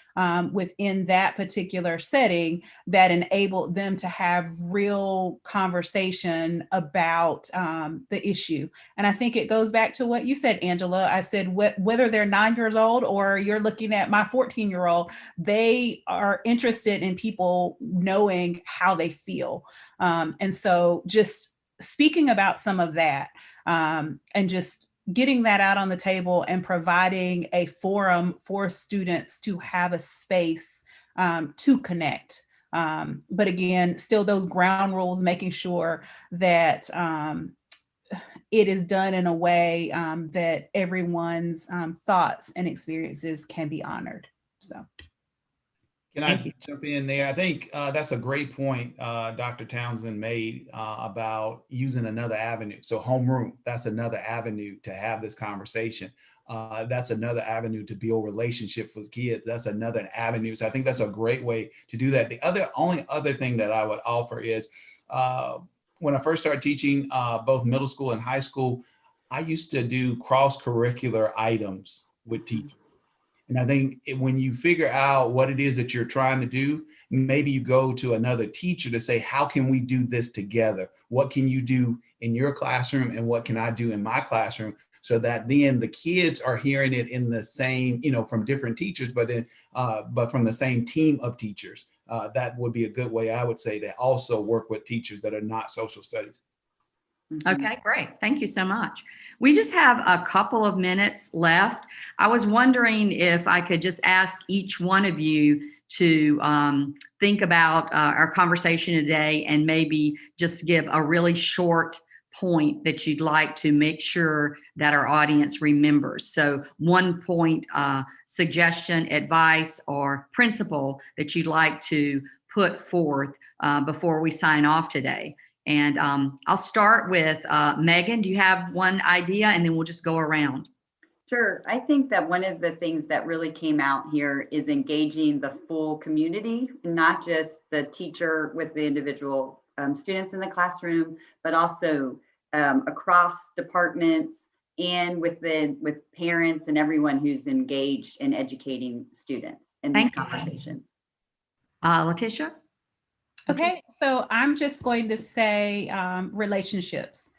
within that particular setting that enabled them to have real conversation about the issue. And I think it goes back to what you said, Angela. I said, whether they're 9 years old or you're looking at my 14-year-old, they are interested in people knowing how they feel. And so just speaking about some of that and just getting that out on the table and providing a forum for students to have a space to connect. But again, still those ground rules, making sure that it is done in a way that everyone's thoughts and experiences can be honored. So. Can I jump in there? I think that's a great point Dr. Townsend made about using another avenue. So homeroom, that's another avenue to have this conversation. That's another avenue to build relationships with kids. That's another avenue. So I think that's a great way to do that. The only other thing that I would offer is when I first started teaching both middle school and high school, I used to do cross-curricular items with teachers. And I think when you figure out what it is that you're trying to do, maybe you go to another teacher to say, how can we do this together? What can you do in your classroom and what can I do in my classroom? So that then the kids are hearing it in the same, from different teachers, but from the same team of teachers. That would be a good way, I would say, to also work with teachers that are not social studies. Okay, great. Thank you so much. We just have a couple of minutes left. I was wondering if I could just ask each one of you to think about our conversation today and maybe just give a really short point that you'd like to make sure that our audience remembers. So 1 point, suggestion, advice, or principle that you'd like to put forth before we sign off today. And I'll start with Megan. Do you have one idea? And then we'll just go around. Sure. I think that one of the things that really came out here is engaging the full community, not just the teacher with the individual students in the classroom, but also across departments and with parents and everyone who's engaged in educating students in these conversations. Letitia? Okay, so I'm just going to say relationships,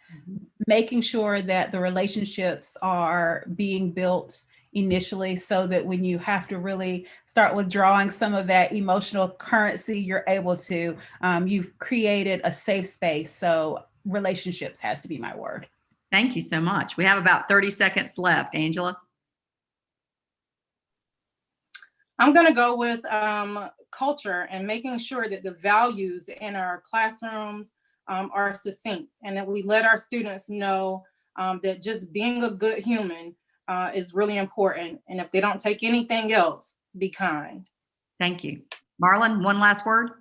making sure that the relationships are being built initially so that when you have to really start withdrawing some of that emotional currency, you're able to, you've created a safe space. So relationships has to be my word. Thank you so much. We have about 30 seconds left. Angela? I'm going to go with culture and making sure that the values in our classrooms are succinct and that we let our students know that just being a good human is really important. And if they don't take anything else, be kind. Thank you. Marlon, one last word.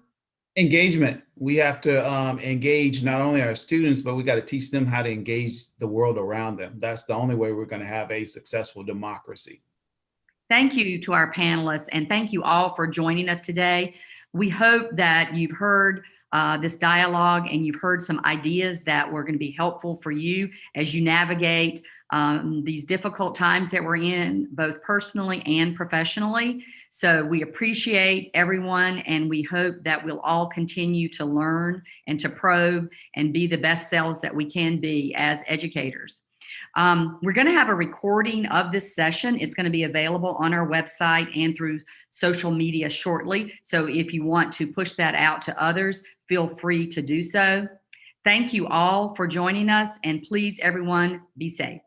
Engagement. We have to engage not only our students, but we got to teach them how to engage the world around them. That's the only way we're going to have a successful democracy. Thank you to our panelists, and thank you all for joining us today. We hope that you've heard this dialogue and you've heard some ideas that were going to be helpful for you as you navigate these difficult times that we're in, both personally and professionally. So we appreciate everyone, and we hope that we'll all continue to learn and to probe and be the best selves that we can be as educators. We're going to have a recording of this session. It's going to be available on our website and through social media shortly. So if you want to push that out to others, feel free to do so. Thank you all for joining us, and please, everyone, be safe.